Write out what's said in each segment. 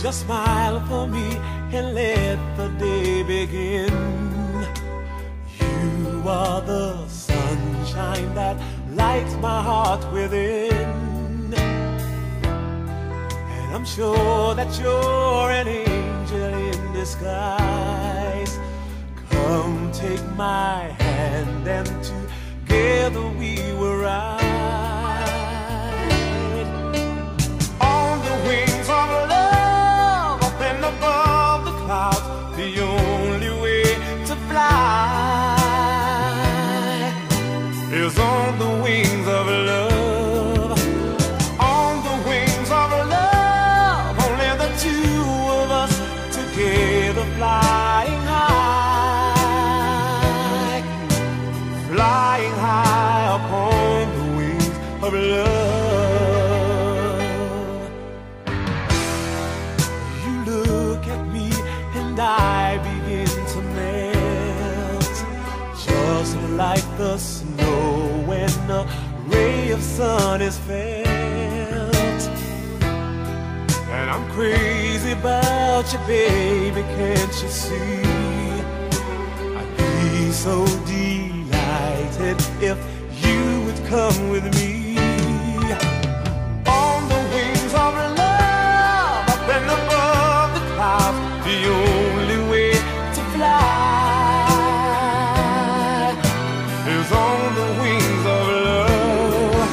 Just smile for me and let the day begin. You are the sunshine that lights my heart within. And I'm sure that you're an angel in disguise. Come take my hand and together we will ride on the wings of love, up and above the clouds. The only way to fly is on the wings of love. On the wings of love, only the two of us together flying high, flying high upon the wings of love. You look at me and I begin to melt, just like the snow when a ray of sun is felt. And I'm crazy about you, baby, can't you see? I'd be so delighted if you would come with me. On the wings of love, up and above the clouds, the only way to fly is on the wings of love.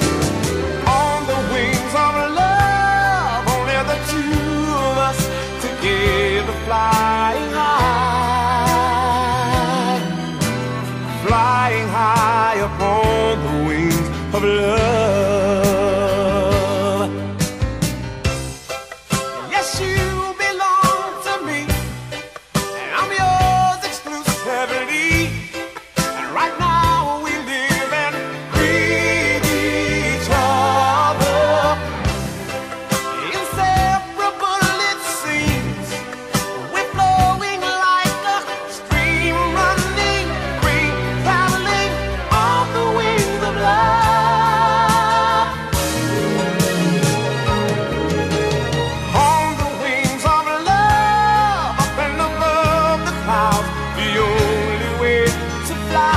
On the wings of love, only the two of us together flying high, flying high upon the wings of love. Yes, you belong to me, and I'm yours exclusively. And right now we live and breathe each other, inseparable it seems. We're flowing like a stream, running free, traveling on the wings of love. On the wings of love, up and above the clouds, the only way to fly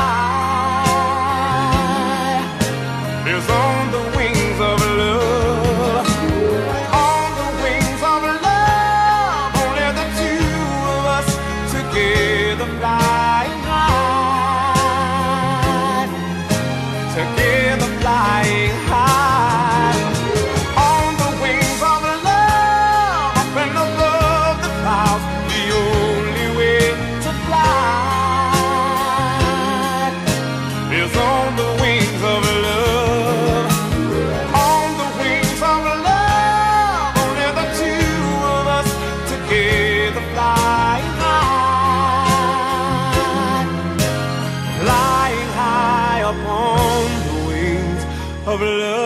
is on the wings of love. On the wings of love, only the two of us together flying high, together flying high. On the wings of love, up and above the clouds, the only way to fly is on the wings of love. On the wings of love, only the two of us together flying high upon the wings of love.